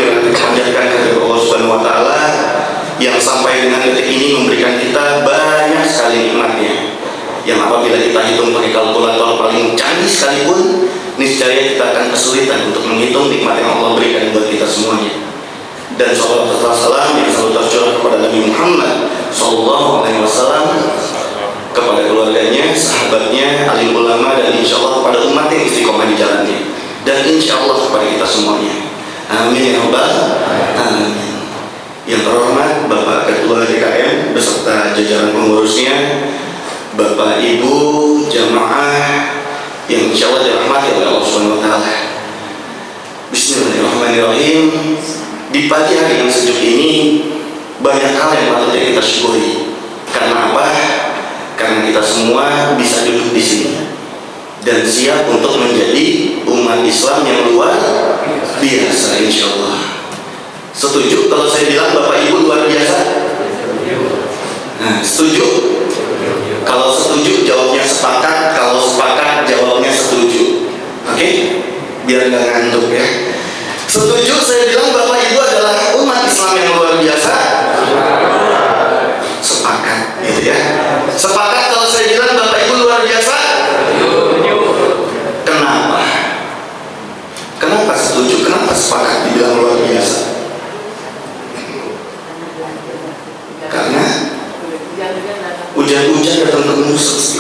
Alhamdulillah kita panjatkan kepada Allah Subhanahu wa taala yang sampai dengan detik ini memberikan kita banyak sekali nikmatnya. Yang apabila kita hitung pakai kalkulator paling canggih sekalipun, niscaya kita akan kesulitan untuk menghitung nikmat yang Allah berikan buat kita semuanya. Dan salawat serta salam yang selalu tercurah kepada Nabi Muhammad SAW, kepada keluarganya, sahabatnya, alim ulama, dan insya Allah kepada umat yang istiqomah di jalannya, dan insya Allah kepada kita semuanya. Amin ya rabbal alamin. Yang terhormat Bapak Ketua DKM beserta jajaran pengurusnya, Bapak Ibu jamaah yang insya Allah dirahmati oleh Allah Subhanahu wa taala. Bismillahirrahmanirrahim. Di pagi hari yang sejuk ini banyak hal yang patut kita syukuri. Karena apa? Karena kita semua bisa duduk di sini dan siap untuk menjadi umat Islam yang luar biasa insya Allah. Setuju kalau saya bilang Bapak Ibu luar biasa? Nah, setuju? Kalau setuju jawabnya sepakat, kalau sepakat jawabnya setuju. Oke? Biar nggak ngantuk ya. Setuju saya bilang Bapak Ibu adalah umat Islam yang luar biasa? Sepakat, gitu ya. Sepakat kalau saya bilang Bapak Ibu luar biasa? Kenapa? Kenapa setuju? Kenapa sepakat dibilang luar biasa? Karena hujan-hujan datang ke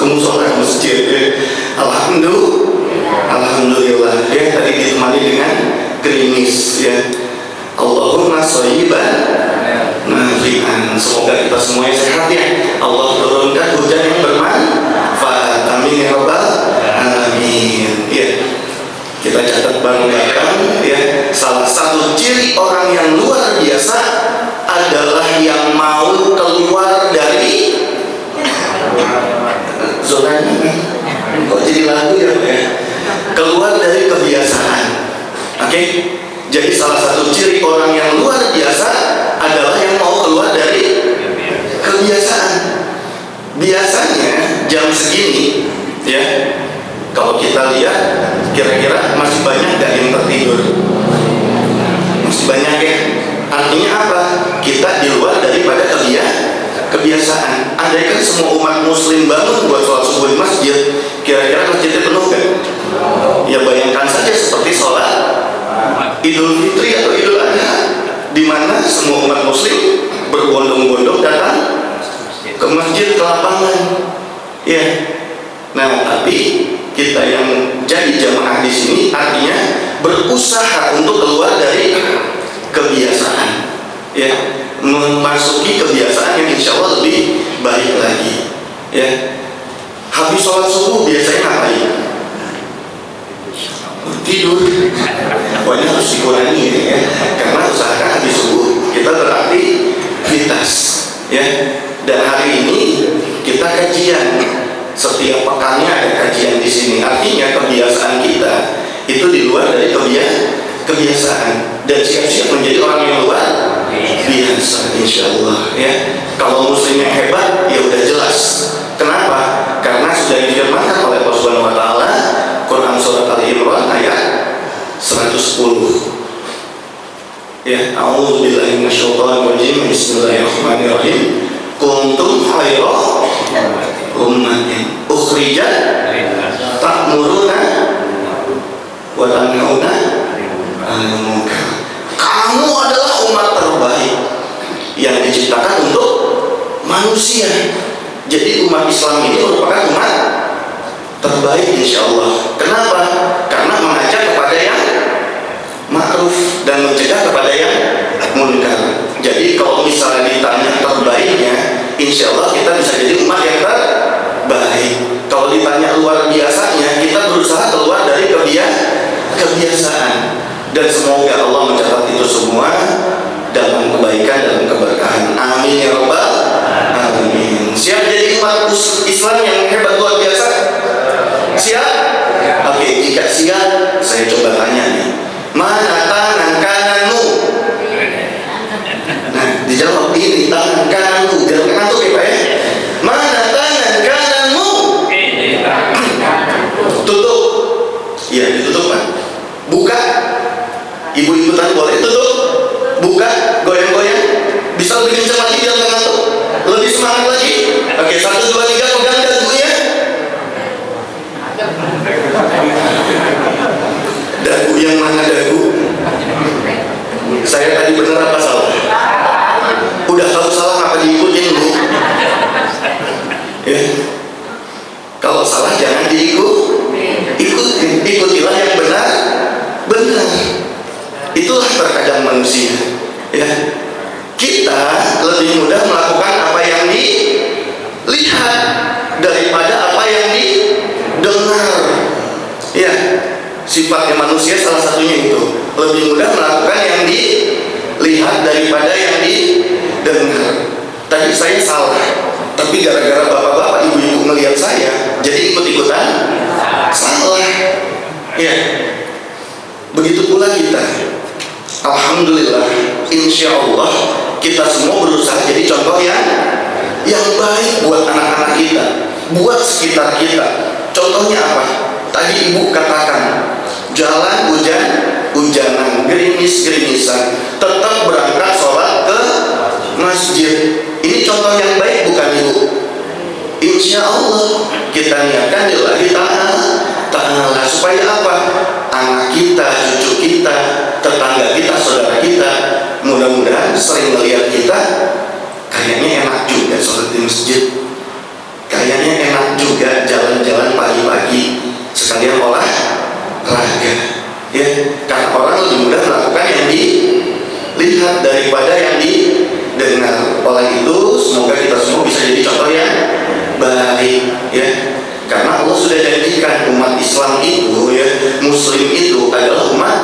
musola masjid. Alhamdulillah ya, tadi ditemani dengan gerimis ya. Allahumma shayyiban nafi'an. Semoga kita semuanya sehat ya. Allah turunkan hujan yang bermanfaat. Amin ya rabbal alamin. Ya. Kita catat bareng-bareng ya. Salah satu ciri orang yang luar biasa adalah yang mau keluar dari zonanya. Kok jadi lagu ya Pak ya? Keluar dari kebiasaan. Oke? Jadi salah satu ciri orang yang luar biasa adalah yang mau keluar dari kebiasaan. Biasanya jam segini ya, kalau kita lihat kira-kira masih banyak gak yang tertidur? Masih banyak ya. Artinya apa? Kita di luar daripada kebiasaan. Andaikan semua umat muslim bangun buat sholat subuh di masjid, kira-kira masjidnya penuh kan? Ya bayangkan saja seperti sholat Idul Fitri atau Idul Adha, di mana semua umat muslim berbondong-bondong datang ke masjid, ke lapangan ya. Nah tapi kita yang jadi jamaah di sini artinya berusaha untuk keluar dari kebiasaan ya, memasuki kebiasaan yang insya Allah lebih baik lagi ya. Habis sholat subuh biasanya ngapain? Tidur. Pokoknya harus dikurangi ya, karena usahakan habis subuh kita beraktivitas ya. Dan hari ini kita kajian, setiap pekannya ada kajian di sini. Artinya kebiasaan kita itu di luar dari kebiasaan, dan siap-siap menjadi orang yang luar biasa insya Allah ya. Kalau muslim yang hebat ya udah jelas. Kenapa? Karena sudah difirmankan oleh Allah Subhanahu wa taala, Quran surat Ali Imran ayat 110 ya. A'udzubillahi minasyaitonir rajim. Bismillahirrahmanirrahim. Kuntum khaira ummatin ukhrijat ta'muruna wa tanhauna 'anil munkar. Kamu adalah umat terbaik yang diciptakan untuk manusia. Jadi umat Islam ini merupakan umat terbaik insya Allah. Kenapa? Karena mengajak kepada yang ma'ruf dan mencegah kepada yang munkar. Jadi kalau misalnya ditanya terbaiknya, insya Allah kita bisa jadi umat yang terbaik. Kalau ditanya luar biasanya, kita berusaha keluar dari kebiasaan. Dan semoga Allah mencatat itu semua dalam kebaikan dan keberkahan. Amin ya rabbal alamin. Siap jadi umat Islam yang hebat luar biasa? Siap? Oke, jika siap, saya coba tanya nih, mana tangan kananmu? Nah, dijawab ini tangan kananku. Biar ngantuk ya Pak ya. Mana tangan kananmu? Tutup. Iya, ditutup Pak. Buka. Ibu-ibu tadi boleh tutup. buka, goyang-goyang, bisa lebih kencang lagi biar nggak ngantuk, lebih semangat lagi. Oke, 1, 2, 3, pegang dagunya. Dagu yang mana dagu? Saya tadi benar apa salah? Udah tahu salah apa diikutin Bu? Ya. Kalau salah jangan ikutilah yang benar. Itulah terkadang manusia. Ya. Kita lebih mudah melakukan apa yang dilihat daripada apa yang didengar. Ya. Sifatnya manusia salah satunya itu, lebih mudah melakukan yang dilihat daripada yang didengar. Tadi saya salah, tapi gara-gara bapak-bapak ibu-ibu ngelihat saya, jadi ikut-ikutan salah. Ya, begitu pula kita. Alhamdulillah, insya Allah kita semua berusaha jadi contoh yang baik buat anak-anak kita, buat sekitar kita. Contohnya apa? Tadi ibu katakan, jalan hujan-hujanan, gerimis-gerimisan, tetap berangkat sholat ke masjid. Ini contoh yang baik bukan ibu? Insya Allah kita niatkan lillahi ta'ala, supaya apa? Anak kita, cucu kita, tetangga kita, saudara kita, mudah-mudahan sering melihat kita, kayaknya enak juga sholat di masjid, kayaknya enak juga jalan-jalan pagi-pagi, sekalian olahraga. Ya, karena orang lebih mudah melakukan yang dilihat daripada yang didengar. Oleh itu, semoga kita semua bisa jadi contoh yang baik. Ya, karena Allah sudah janjikan umat Islam itu, ya, Muslim itu adalah umat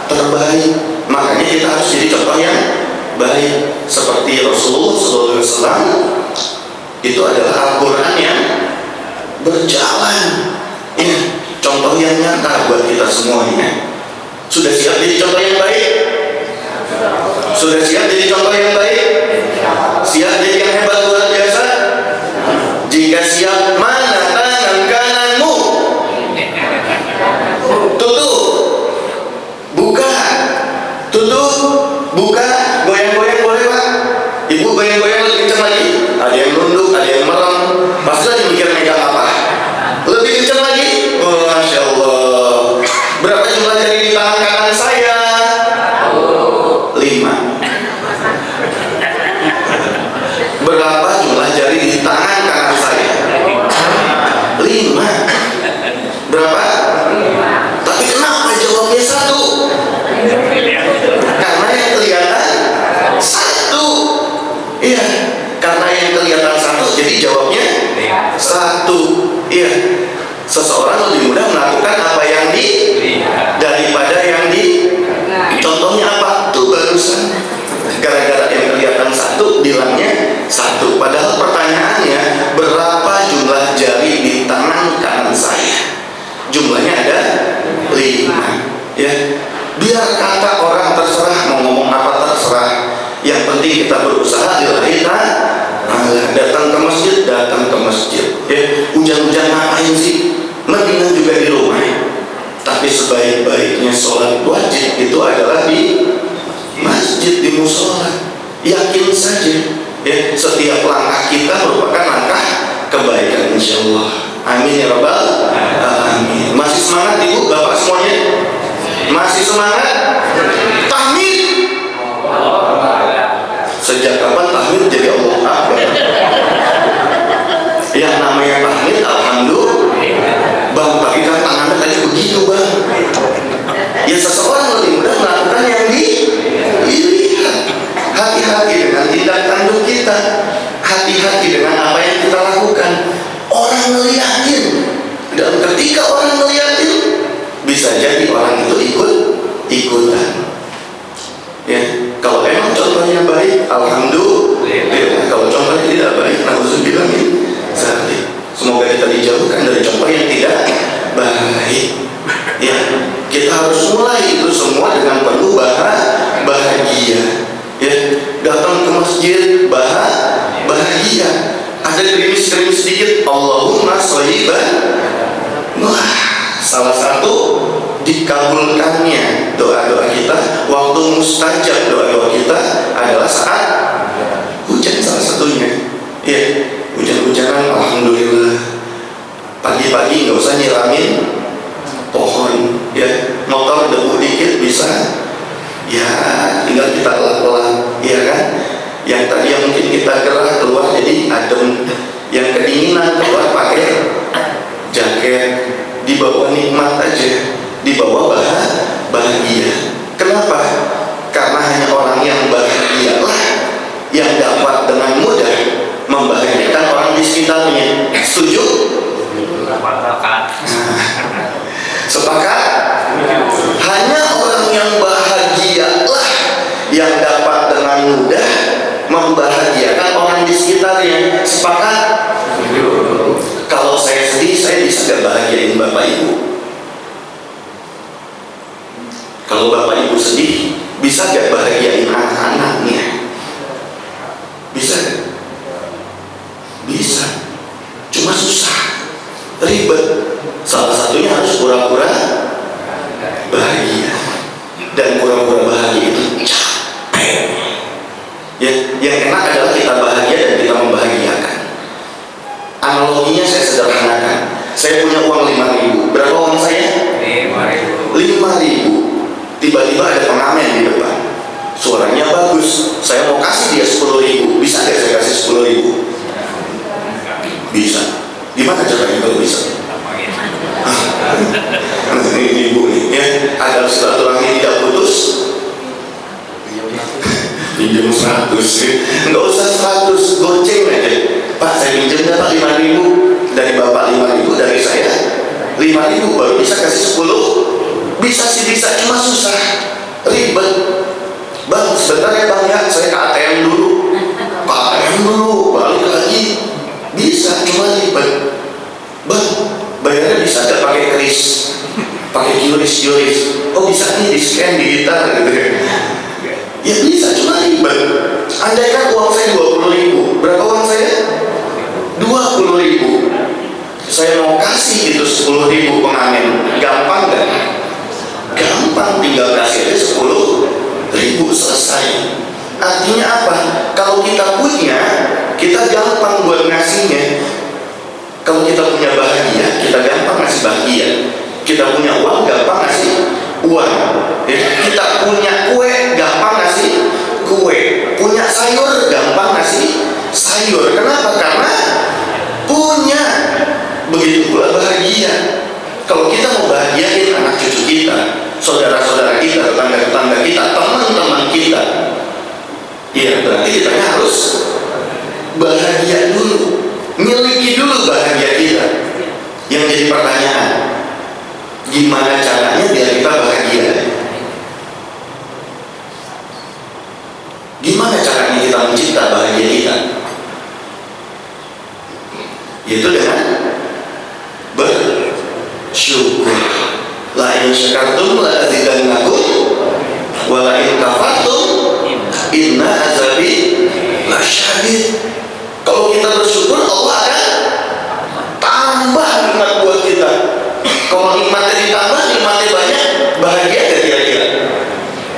terbaik. Makanya kita harus jadi contoh yang baik. Seperti Rasulullah SAW, itu adalah Al-Quran yang berjalan. Ya, contoh yang nyata buat kita semuanya. Sudah siap jadi contoh yang baik? Sudah siap jadi contoh yang baik? Siap jadi yang hebat luar biasa? Jika siap, mana tangan kananmu? Tutup, buka, tutup, buka, goyang-goyang boleh Pak? Ibu goyang-goyang lebih kencang lagi. Ada yang nunduk, ada yang merem. Pasti lagi mikir megang apa? Lebih kencang lagi. Oh, Masya Allah. Berapa jumlah jari di tangan kanan saya? 5. Berapa jumlah jari di tangan kanan saya? 5. Berapa? Tapi kenapa jawabnya 1? Karena yang kelihatan 1. Iya, karena yang kelihatan 1, jadi jawabnya 1. Iya. Seseorang lebih mudah melakukan apa yang daripada yang contohnya apa? Tuh barusan gara-gara yang kelihatan 1 bilangnya 1, padahal pertanyaannya berapa jumlah jari di tangan kanan saya? Jumlahnya ada 5. Ya, biar kata orang terserah, mau ngomong apa terserah, yang penting kita berusaha lillahi ta'ala. Datang ke masjid, ya. Hujan-hujan ngapain sih? Mendingan juga di rumah. Tapi sebaik-baiknya sholat wajib itu adalah di masjid, di musola. Yakin saja, ya, setiap langkah kita merupakan langkah kebaikan, insya Allah. Amin ya rabbal alamin. Masih semangat ibu bapak semuanya? Masih semangat? Tahmid. Sejak kapan tahmid jadi Allah Akbar? Yang namanya tahmid, alhamdulillah. Bang, tapi kan tangannya tadi begitu bang. Ya, seseorang lebih mudah melakukan yang dilihat. Hati-hati dengan tindak tanduk kita, hati-hati dengan apa yang kita lakukan. Orang ngeliatin, dan ketika orang ngeliatin, bisa jadi orang itu ikut-ikutan. Ya, kalau emang contohnya baik, alhamdulillah. Kalau contohnya tidak baik, na'udzubillah min dzalik. Semoga kita dijauhkan dari contoh yang tidak baik. Ya, kita harus mulai itu semua dengan penuh bahagia. Ya, datang ke masjid bahagia. Ada gerimis-gerimis sedikit, Allahumma sholiban. Wah, salah satu dikabulkannya doa-doa kita, waktu mustajab doa-doa kita kita adalah saat hujan, salah satunya. Ya, hujan-hujanan alhamdulillah. Pagi-pagi nggak usah nyiramin pohon, ya, motor debu dikit bisa, ya tinggal kita pelan-pelan, ya kan. Yang tadi yang mungkin kita gerah keluar jadi adem, yang kedinginan keluar pakai jaket, dibawa nikmat aja, dibawa bahagia. Kenapa? Karena hanya orang yang bahagialah yang dapat dengan mudah membahagiakan orang di sekitarnya. Setuju? Sepakat? Hanya orang yang bahagialah yang dapat dengan mudah membahagiakan orang di sekitarnya. Sepakat? Kalau saya sedih, saya bisa gak bahagiain Bapak Ibu? Kalau Bapak Ibu sedih, bisa gak bahagiain anak-anaknya? Bisa gak? Bisa. Cuma susah, ribet. Salah satunya harus pura-pura bahagia. Dan pura-pura bahagia itu capek. Ya, yang enak adalah kita bahagia dan kita membahagiakan. Analoginya saya sederhanakan. Saya punya uang 5.000. Berapa uang saya? 5.000. Tiba-tiba ada pengamen di depan. Suaranya bagus. Saya mau kasih dia 10.000. Bisa nggak saya kasih 10.000? Bisa. Gimana caranya kalau bisa? Ini ibu nih, ya, agar silaturahmi tidak putus, pinjam 100, nggak usah 100, goceng aja. Pak, saya pinjam dapat 5.000 dari Bapak, 5.000 dari saya, 5.000 baru bisa kasih 10. Bisa sih bisa, cuma susah, ribet. Bang, sebentar ya bang ya, saya ke ATM dulu. Ke ATM dulu, balik lagi. Bisa, cuma ribet. Bang, bayarnya bisa gak pakai kris, pakai QRIS? Oh bisa nih, di scan digital gitu ya. Ya bisa, cuma ribet. Andaikan uang saya 20.000, berapa uang saya? 20.000. Saya mau kasih itu 10.000 pengamen, gampang gak? Gampang, tinggal kasih aja 10.000, selesai. Artinya apa? Kalau kita punya, kita gampang buat ngasihnya. Kalau kita punya bahagia, kita gampang ngasih bahagia. Kita punya uang, gampang ngasih uang. Kita punya kue, gampang ngasih kue. Punya sayur, gampang ngasih sayur. Kenapa? Karena punya. Begitu pula bahagia. Kalau kita mau bahagiain anak cucu kita, saudara-saudara kita, tetangga-tetangga kita, teman-teman kita, ya berarti kita harus bahagia dulu, miliki dulu bahagia kita. Yang jadi pertanyaan, gimana caranya biar kita bahagia? Gimana caranya kita mencipta bahagia kita? Yaitu dengan bersyukur. La in syakartum la azidannakum wa la in kafartum inna azabi lasyadid. Kalau kita bersyukur, Allah akan tambah nikmat buat kita. Kalau nikmatnya ditambah, nikmatnya banyak, bahagia gak kira-kira?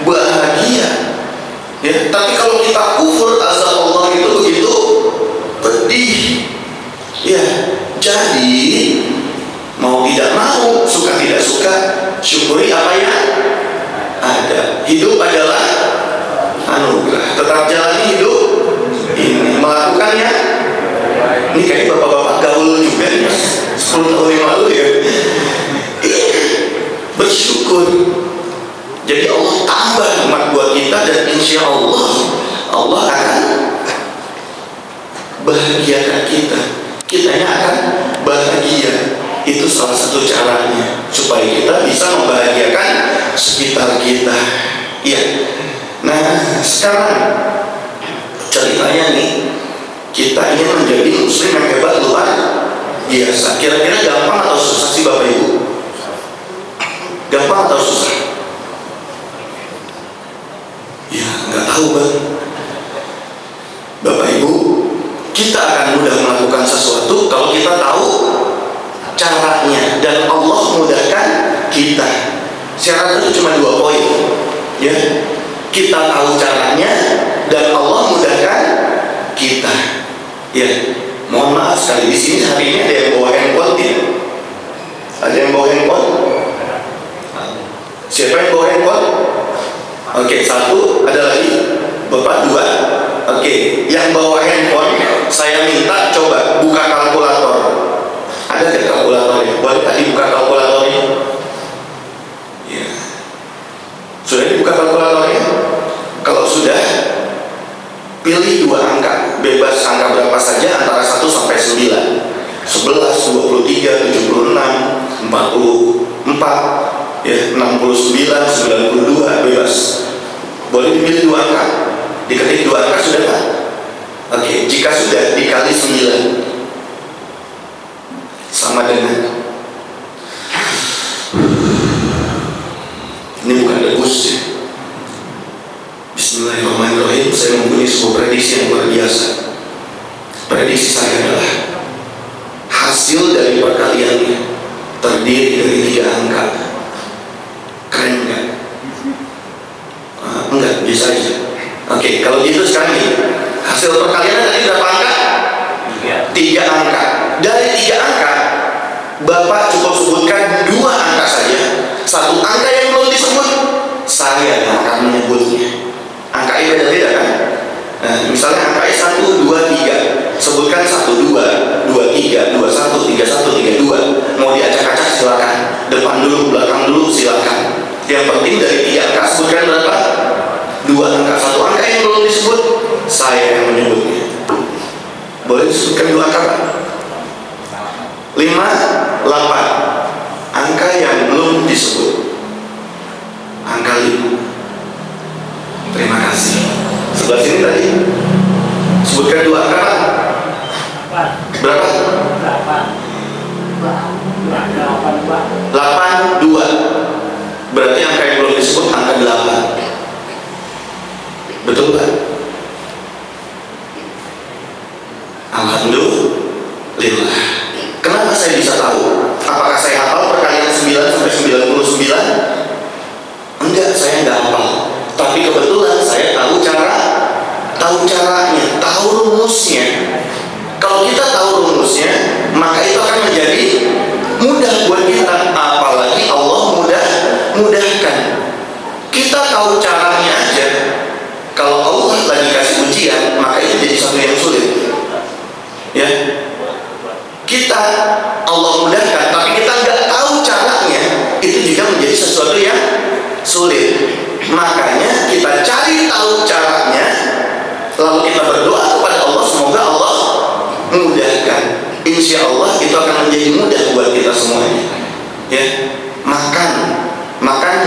Bahagia. Ya, tapi kalau kita kufur, azab Allah itu begitu pedih. Ya, jadi mau tidak mau, suka tidak suka, syukuri apa yang ada. Hidup adalah anugerah. Tetap jalani hidup ini, melakukannya. Ini kayak bapak-bapak gaul juga nih, 10 tahun yang lalu ya. Bersyukur. Jadi Allah tambah nikmat buat kita, dan insya Allah Allah akan bahagiakan kita. Kitanya akan bahagia. Itu salah satu caranya supaya kita bisa membahagiakan sekitar kita. Iya. Nah, sekarang ceritanya nih, kita ingin menjadi muslim yang hebat luar biasa. Kira-kira gampang atau susah sih Bapak Ibu? Gampang atau susah? Ya, nggak tahu Bang. Bapak Ibu, kita akan mudah melakukan sesuatu kalau kita tahu caranya, dan Allah mudahkan kita. Syarat itu cuma 2 poin, ya. Kita tahu caranya, dan Allah mudahkan kita. Ya, mohon maaf sekali di sini hari ini ada yang bawa handphone tidak? Ada yang bawa handphone? Siapa yang bawa handphone? Oke, satu, ada lagi? Bapak, dua. Oke, yang bawa handphone saya minta coba buka kalkulator. Ada nggak kalkulatornya? Boleh tak dibuka kalkulatornya? Ya. Sudah dibuka kalkulatornya? Kalau sudah, pilih dua angka, bebas angka berapa saja antara 1 sampai 9. 11, 23, 76, 44, ya, 69, 92, bebas. Boleh dipilih dua angka. Diketik dua angka sudah Pak? Oke, jika sudah dikali 9 sama dengan, ini bukan debus ya. Bismillahirrahmanirrahim. Saya mempunyai sebuah prediksi yang luar biasa. Prediksi saya adalah hasil dari perkaliannya terdiri dari 3 angka. Keren nggak? Enggak, biasa aja. Oke, kalau gitu sekarang nih, hasil perkaliannya tadi berapa angka? 3 angka. Dari 3 angka, Bapak cukup sebutkan 2 angka saja. 1 angka yang belum disebut, saya yang akan menyebutnya. Angka ini beda-beda kan? Nah, misalnya angka 1, 2, 3. Sebutkan 1, 2, 2, 3, 2, 1, 3, 1, 3, 2. Mau diacak-acak silakan. Depan dulu, belakang dulu silakan. Yang penting dari 3 angka sebutkan berapa? 2 angka. 1 angka yang belum disebut, saya yang menyebutnya. Boleh disebutkan 2 angka Pak? 5, 8. Angka yang belum disebut, angka 5. Terima kasih. Sebelah sini tadi sebutkan 2 angka Pak. Berapa? 82. Berarti angka yang belum disebut angka 8. Betul Pak? Alhamdulillah. Kenapa saya bisa tahu? Apakah saya hafal perkalian 9 sampai 99? Enggak, saya enggak hafal. Tapi kebetulan saya tahu caranya, tahu rumusnya. Kalau kita tahu rumusnya, maka itu akan menjadi mudah buat kita. Apalagi Allah mudahkan. Kita tahu caranya aja. Kalau Allah lagi kasih ujian, maka itu jadi satu yang sulit. Ya, kita Allah mudahkan, tapi kita nggak tahu caranya, itu juga menjadi sesuatu yang sulit. Makanya kita cari tahu caranya, lalu kita berdoa kepada Allah, semoga Allah mudahkan. Insya Allah itu akan menjadi mudah buat kita semuanya. Ya, makan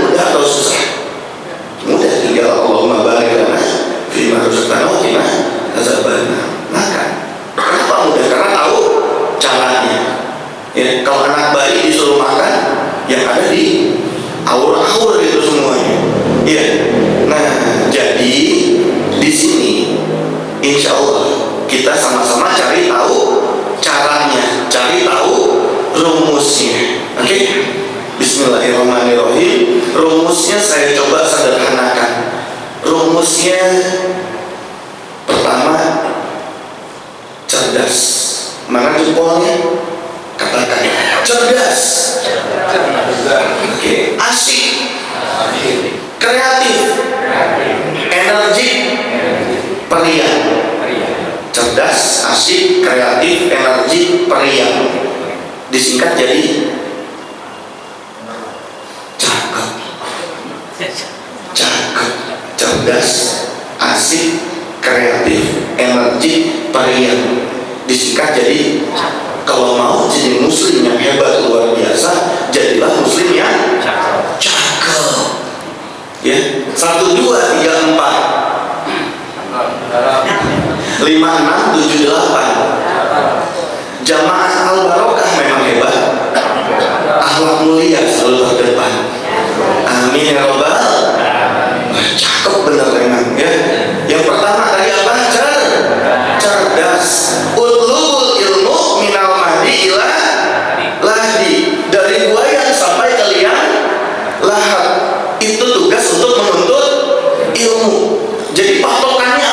mudah atau susah? Mudah, tinggal Allahumma barik lana fima razaqtana wa qina azabannar. Makan. Kenapa mudah? Karena tahu caranya. Ya, kalau anak bayi disuruh makan, yang ada di awur-awur itu semuanya. Ya. Nah, jadi di sini insya Allah kita sama-sama cari tahu caranya, cari tahu rumusnya. Oke? Bismillahirrahmanirrahim. Rumusnya saya coba sederhanakan. Rumusnya pertama, cerdas. Mana jempolnya? Katakan cerdas. Oke. Asik, kreatif, energik, periang. Cerdas, asik, kreatif, energik, periang. Disingkat jadi cakep, cerdas, asik, kreatif, energik, periang. Disingkat jadi, kalau mau jadi muslim yang hebat luar biasa, jadilah muslim yang cakep. Ya, 1, 2, 3, 4, 5, 6, 7, 8. Jamaah Al-Barokah memang hebat. Akhlak mulia selalu terdepan. Amin ya Rabbal. Cakep bener memang ya. Yang pertama tadi apa? Cerdas. Utlubul ilmu minal mahdi ila lahdi. Dari buayan sampai ke liang lahat. Itu tugas untuk menuntut ilmu. Jadi patokannya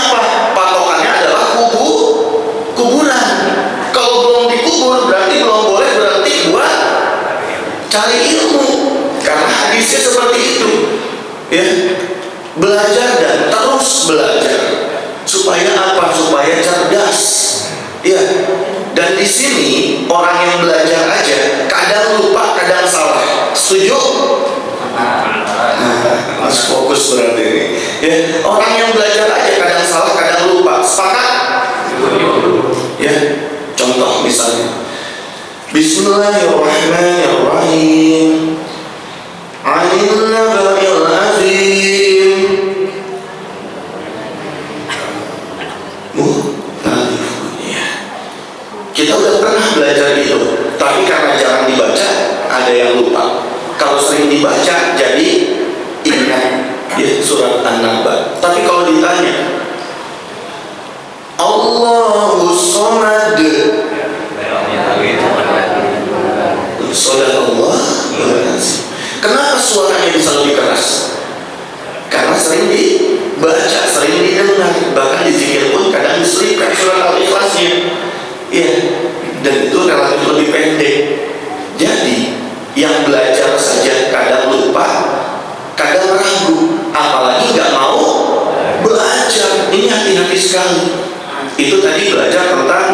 contoh misalnya, Bismillahirrahmanirrahim. 'Anil naba'il 'azim. Kita udah pernah belajar itu, tapi karena jarang dibaca, ada yang lupa. Kalau sering dibaca, jadi ingat ya surat An-Naba. Tapi kalau ditanya, Allahus Samad, Sadaqallah. Kenapa suaranya bisa lebih keras? Karena sering dibaca, sering didengar, bahkan dizikir pun kadang diselipkan surat Al-Ikhlasnya. Ya, dan itu relatif lebih pendek. Jadi yang belajar saja kadang lupa, kadang ragu, apalagi nggak mau belajar. Ini hati-hati sekali. Itu tadi belajar tentang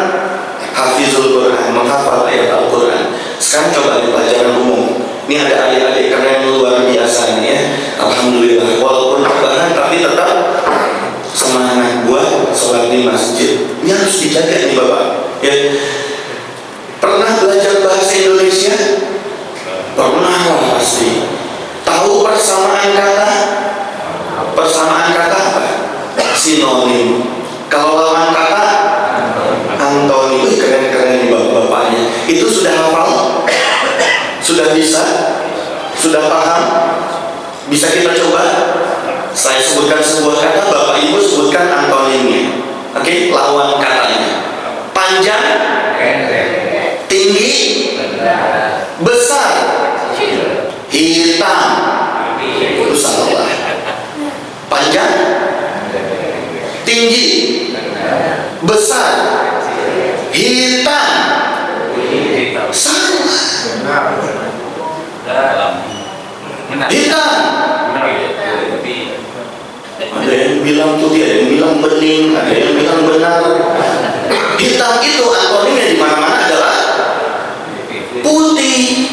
hafizul Quran, menghafal ayat Al-Quran. Sekarang coba di pelajaran umum. Ini ada adik-adik keren luar biasa nih ya. Alhamdulillah, walaupun rebahan tapi tetap semangat buat sholat di masjid. Ini harus dijaga nih Bapak ya. Pernah belajar bahasa Indonesia? Pernah lah pasti. Tahu persamaan kata? Persamaan kata apa? Sinonim. Kalau lawan kata? Antonim. Keren-keren nih bapak-bapaknya. Itu sudah hafal? Sudah bisa? Sudah paham? Bisa kita coba? Saya sebutkan sebuah kata, Bapak Ibu sebutkan antonimnya. Oke, lawan katanya. Panjang, tinggi, besar, hitam. Itu salah. Panjang, tinggi, besar, hitam. Salah. Hitam. Ada yang bilang putih, ada yang bilang bening, ada yang bilang benar. Hitam itu antonimnya di mana-mana adalah putih.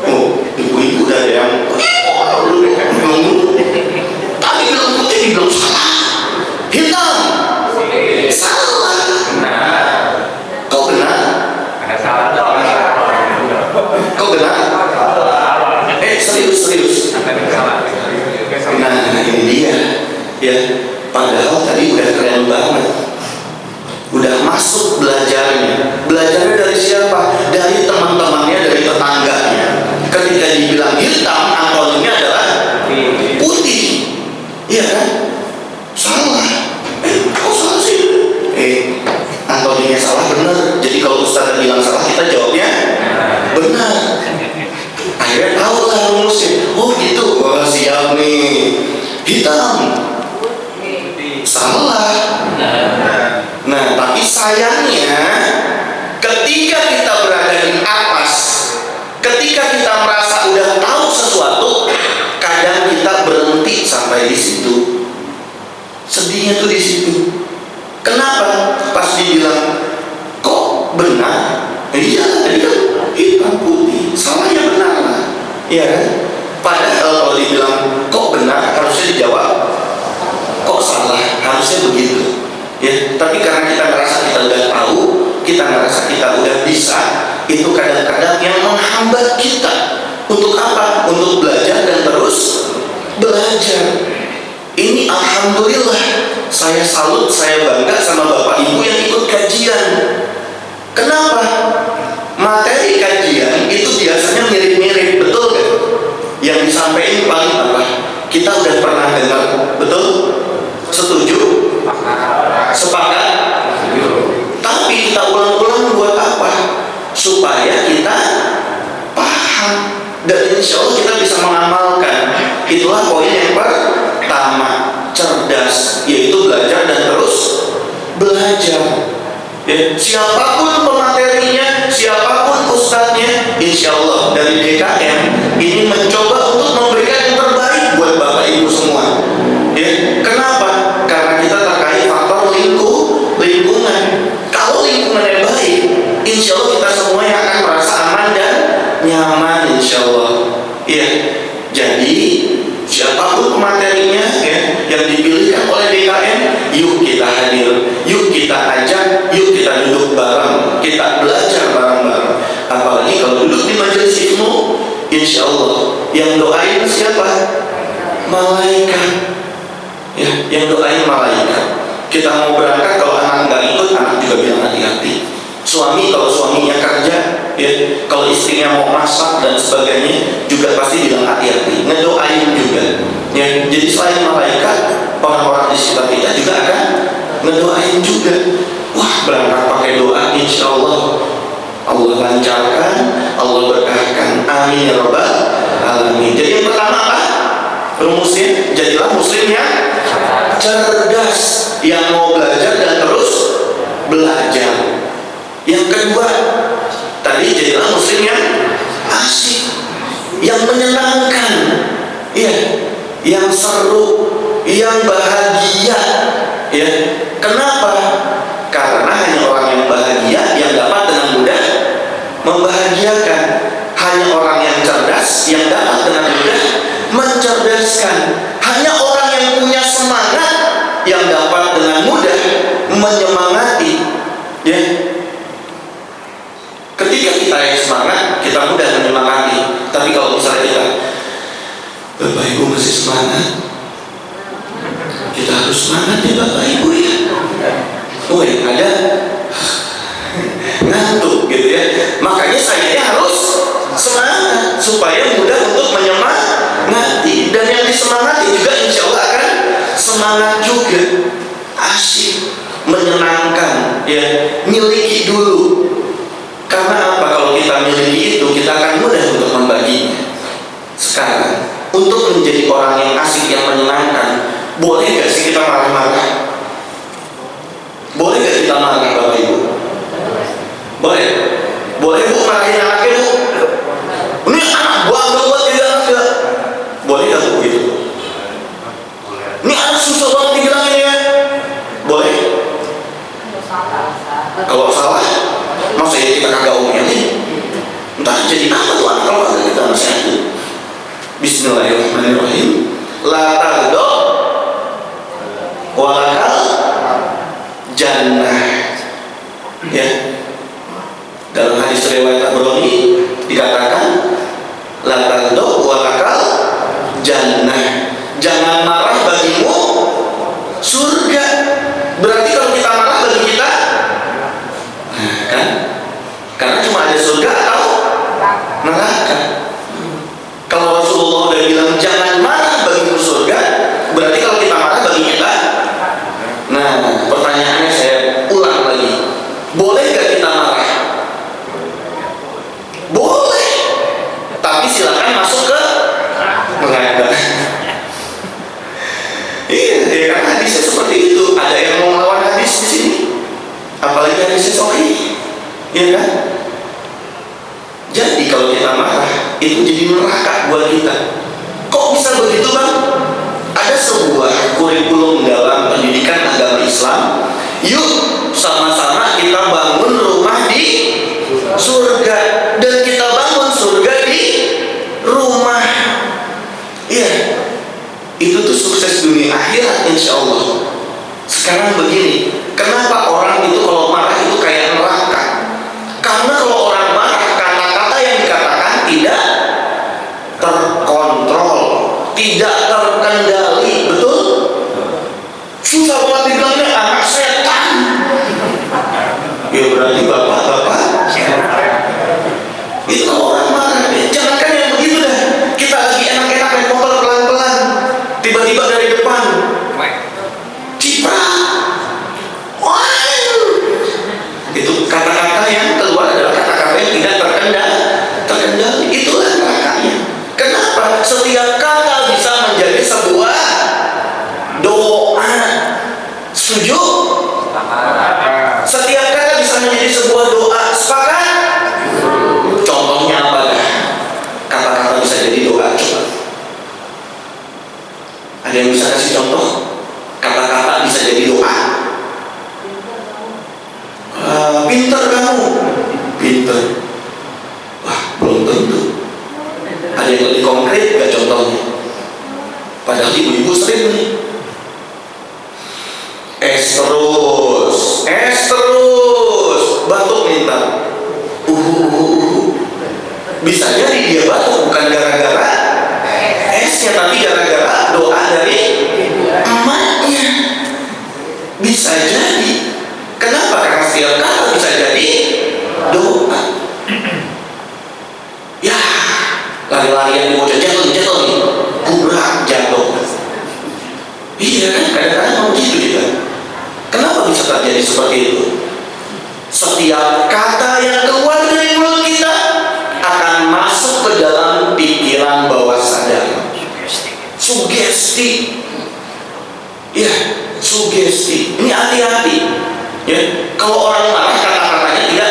Oh, ibu-ibu udah ada yang tadi bilang putih, dibilang salah. Hitam, salah. Kau benar? Kau benar? Serius. Nah, ini dia ya. Padahal tadi udah keren banget, udah masuk belajarnya. Belajarnya dari siapa? Dari teman-temannya, dari tetangganya. Ketika dibilang hitam, antonimnya adalah putih. Iya kan? Salah. Kok salah sih? Antonimnya salah benar. Jadi kalau Ustaz bilang salah, kita jawabnya benar. Akhirnya tahu lah rumusnya. Oh gitu, wah siap nih. Hitam, salah. Nah, tapi sayangnya ketika kita berada di atas, ketika kita merasa udah tahu sesuatu, kadang kita berhenti sampai di situ. Sedihnya tuh di situ. Kenapa? Pas dibilang kok benar? Iya tadi kan hitam putih, salahnya benar lah. Iya kan? Padahal kalau dibilang kok benar, harusnya dijawab kok salah, harusnya begitu. Ya, tapi karena kita merasa kita udah tahu, kita merasa kita udah bisa, itu kadang-kadang yang menghambat kita. Untuk apa? Untuk belajar dan terus belajar. Ini alhamdulillah, saya salut, saya bangga sama Bapak Ibu yang ikut kajian. Kenapa? Materi kajian itu biasanya mirip-mirip, betul kan? Yang disampaikan paling apa? Kita udah pernah dengar, betul? Setuju? Sepakat? Tapi kita ulang-ulang buat apa? Supaya kita paham dan insya Allah kita bisa mengamalkan. Itulah poin yang pertama, cerdas, yaitu belajar dan terus belajar. Ya, siapapun pematerinya, siapapun ustadznya, insya Allah dari DKM ini mencoba untuk memberikan yang terbaik buat Bapak Ibu semua. Ya, kenapa? Karena kita terkait faktor lingkungan. Kalau lingkungannya baik, insya Allah kita semuanya akan merasa aman dan nyaman, insya Allah. Ya, jadi siapapun pematerinya ya, yang dipilihkan oleh DKM, yuk kita hadir, yuk kita ajak, yuk kita duduk bareng malaikat. Ya, yang doain malaikat. Kita mau berangkat, kalau anak nggak ikut, anak juga bilang hati-hati. Suami kalau suaminya kerja, ya, kalau istrinya mau masak dan sebagainya, juga pasti bilang hati-hati. Ngedoain juga. Ya, jadi selain malaikat, orang-orang di sekitar kita juga akan ngedoain juga. Wah, berangkat pakai doa, insya Allah Allah lancarkan, Allah berkahkan. Amin ya rabbal alamin. Jadi yang pertama apa? Rumusnya, jadilah muslim yang cerdas, yang mau belajar dan terus belajar. Yang kedua, tadi jadilah muslim yang asik, yang menyenangkan, ya, yang seru, yang bahagia, ya. Kenapa? Karena hanya orang yang bahagia yang dapat dengan mudah membahagiakan. Hanya orang yang cerdas yang dapat dengan mudah mencerdaskan. Hanya orang yang punya semangat yang dapat dengan mudah menyemangati, ya. Ketika kita yang semangat, kita mudah menyemangati. Tapi kalau misalnya kita, Bapak Ibu masih semangat, kita harus semangat ya Bapak Ibu ya. Oh, yang ada ngantuk gitu ya. Makanya saya harus semangat supaya mudah untuk menyemangati. Dan yang disemangati juga insya Allah akan semangat juga. Asyik, menyenangkan, ya. Miliki dulu. Karena apa? Kalau kita miliki itu, kita akan mudah untuk membaginya. Sekarang, untuk menjadi orang yang asik, yang menyenangkan, boleh gak sih kita marah-marah? Boleh gak kita marah, Bapak Ibu? Boleh? Boleh Bu marahin anaknya Bu? Ini anak gua gak buat jadi anak gak? Boleh gak Bu gitu? Ini anak susah banget dibilangin ya? Boleh? Kalau salah, masa ya kita kagak omelin? Entah jadi apa tuh anak kalau kagak kita nasihatin. Bismillahirrahmanirrahim. La tardo walakal jannah. Ya. Dalam hadis riwayat Tabrani dikatakan la tardo walakal jannah. Jangan marah bagimu surga. Berarti kalau kita marah bagi kita, kan? Karena cuma ada surga atau neraka. Kalau Rasulullah udah bilang jangan marah bagimu surga, berarti kalau kita marah bagi kita. Nah, pertanyaannya saya ulang lagi, boleh gak kita marah? Boleh, tapi silakan masuk ke neraka. Iya, ya kan hadisnya seperti itu. Ada yang mau melawan hadis di sini, apalagi hadisnya sahih, ya kan? Jadi kalau kita marah, itu jadi neraka buat kita. Kok bisa begitu Bang? Ada sebuah kurikulum dalam pendidikan agama Islam. Yuk sama-sama kita bangun rumah di surga. Dan kita bangun surga di rumah. Iya, itu tuh sukses dunia akhirat insya Allah. Sekarang begini, kenapa orang itu kalau marah itu kayak neraka? Karena kalau orang marah, kata-kata yang dikatakan tidak terkontrol, tidak terkendali, betul? Susah banget dibilangnya anak setan. Ya berarti bapak-bapak itu kalau orang marah. Jangankan yang begitu dah, kita lagi enak-enak naik motor pelan-pelan, tiba-tiba dari depan ciprat. Itu kata-kata yang keluar adalah kata-kata yang tidak terkendali. Itulah nerakanya. Kenapa? Setiap kata bisa menjadi sebuah doa. Setuju? Setiap kata bisa menjadi sebuah doa. Sepakat? Contohnya apa dah? Kata-kata bisa jadi doa. Coba. Ada yang bisa kasih contoh? Kata-kata bisa jadi doa. Pinter kamu, pinter. Wah, belum tentu. Ada yang lebih konkret gak contohnya? Padahal ibu-ibu sering nih. Es terus, batuk minta. Bisa jadi dia batuk bukan gara-gara esnya, tapi gara-gara doa jadi. Kenapa? Karena setiap kata bisa jadi doa. Ya, lari-larian di bocah jatuh nih, kubrak jatuh. Iya kan, kadang-kadang mau gitu kita. Kenapa bisa terjadi seperti itu? Setiap kata yang keluar dari mulut kita akan masuk ke dalam pikiran bawah sadar. Sugesti. Ya, sugesti. Ini hati-hati. Ya, kalau orang marah kata-katanya tidak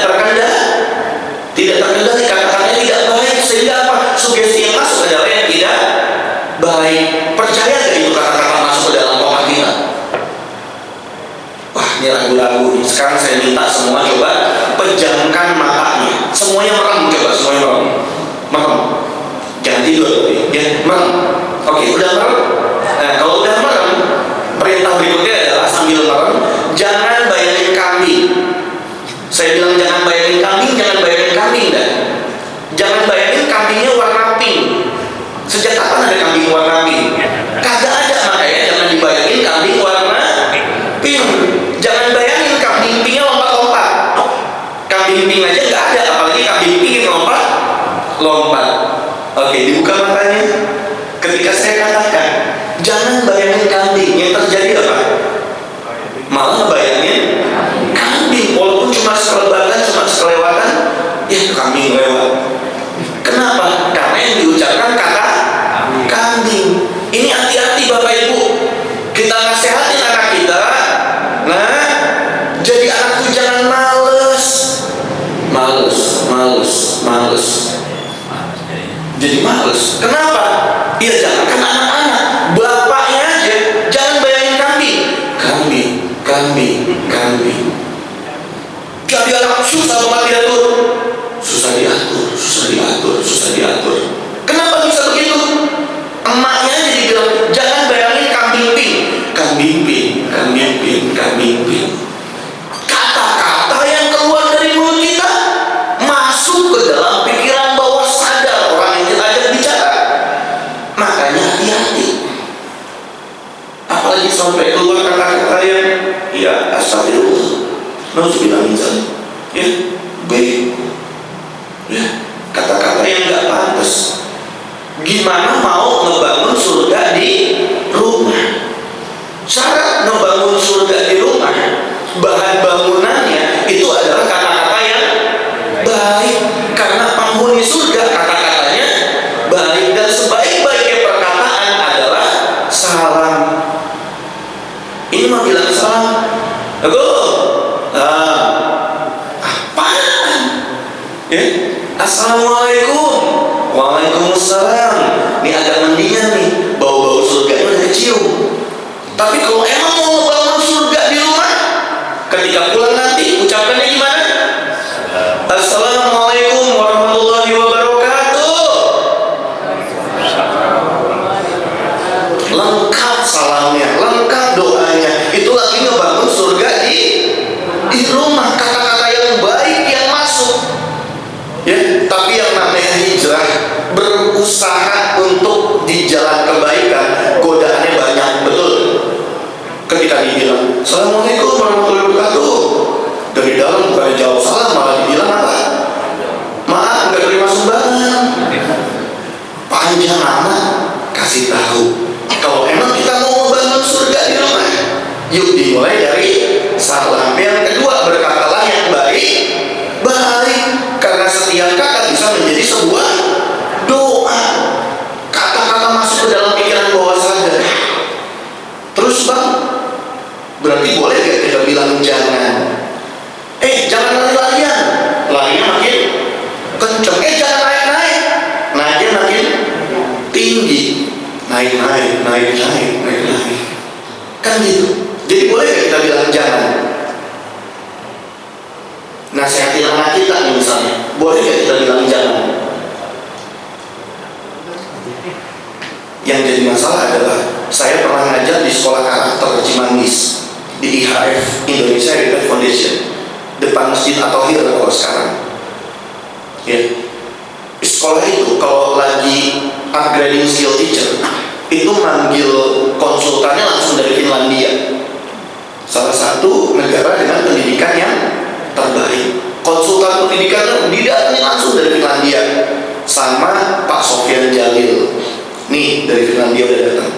terkendali, kata-katanya tidak baik, sehingga apa? Sugesti yang masuk adalah yang tidak baik. Percaya nggak itu kata-kata masuk ke dalam otak kita? Wah, ini ragu-ragu nih. Sekarang saya minta semua coba pejamkan matanya. Semuanya merem, coba semuanya merem. Jangan tidur tapi, ya merem. Oke, udah merem. Nah, kalau udah merem, perintah berikutnya adalah sambil merem, jangan bayangin kambing. Saya bilang jangan bayangin kambing dah. Jangan bayangin kambingnya warna pink. Sejak kapan ada kambing warna pink? Kagak ada, makanya jangan dibayangin kambing warna pink. Jangan bayangin kambing pinknya lompat-lompat. Kambing pink aja nggak ada, apalagi kambing pink yang lompat. Oke, dibuka matanya. Ketika saya katakan jangan bayangin kambing, yang terjadi apa? Malah ngebayangin kambing, walaupun cuma sekelewatan, ya kambing lewat. Kenapa? Karena yang diucapkan kata kambing. Ini hati-hati Bapak Ibu. Kita nasihatin anak kita. Nah, jadi anak tuh jangan males. Jadi males. Kenapa? Ya jangankan anak-anak, bapaknya aja jangan bayangin kambing. Jadi anak susah banget diatur. Kenapa bisa begitu? Emaknya jadi bilang jangan bayangin kambing pink. Kata-kata yang keluar dari mulut kita masuk ke dalam pikiran bawah sadar orang yang kita ajak bicara. Makanya hati-hati. Apalagi sampai keluar kata-kata yang ya astagfirullah, nauzubillah min dzalik. Ya, ya, kata-kata yang nggak pantas. Gimana mau ngebangun surga di rumah? Syarat ngebangun surga di rumah, bahan bangunannya itu adalah kata-kata yang baik. Karena penghuni surga kata-katanya baik, dan sebaik-baiknya perkataan adalah salam. Ini mah bilang salam, apaan? Ya, assalamualaikum, waalaikumsalam. Ini agak mendingan nih, bau-bau surganya udah kecium. Tapi kalau emang mau ngebangun surga di rumah, ketika pulang nanti ucapkannya gimana? Assalamualaikum warahmatullahi wabarakatuh. Lengkap salamnya, lengkap doanya. Itu lagi ngebangun surga di rumah. Kata-kata yang baik yang masuk. Ya, tapi yang namanya hijrah, berusaha untuk di jalan kebaikan, godaannya banyak, betul. Ketika dibilang assalamualaikum warahmatullahi wabarakatuh, dari dalam bukan jawab salam, malah dibilang apa? Maaf, nggak terima sumbangan. Panjang amat. Kasih tahu, kalau emang kita mau membangun surga di rumah, yuk dimulai dari salam. Yang kedua, berkatalah yang baik. Karena setiap kata bisa menjadi sebuah doa. Kata-kata masuk ke dalam pikiran bawah sadar. Terus bang, berarti boleh gak kita bilang jangan? Jangan lari-larian. Larinya makin kenceng. Jangan naik-naik. Naiknya makin tinggi. Naik. Kan gitu. Jadi boleh gak kita bilang jangan? Nasihatin anak kita nih misalnya, boleh gak kita bilang jangan? Yang jadi masalah adalah saya pernah ngajar di sekolah karakter Cimanggis, di IHF, Indonesia Heritage Foundation, depan Masjid At-Thahir kalau sekarang. Ya, di sekolah itu kalau lagi upgrading skill teacher, itu manggil konsultannya langsung dari Finlandia. Salah satu Alfian Jalil. Nih dari Finlandia udah datang.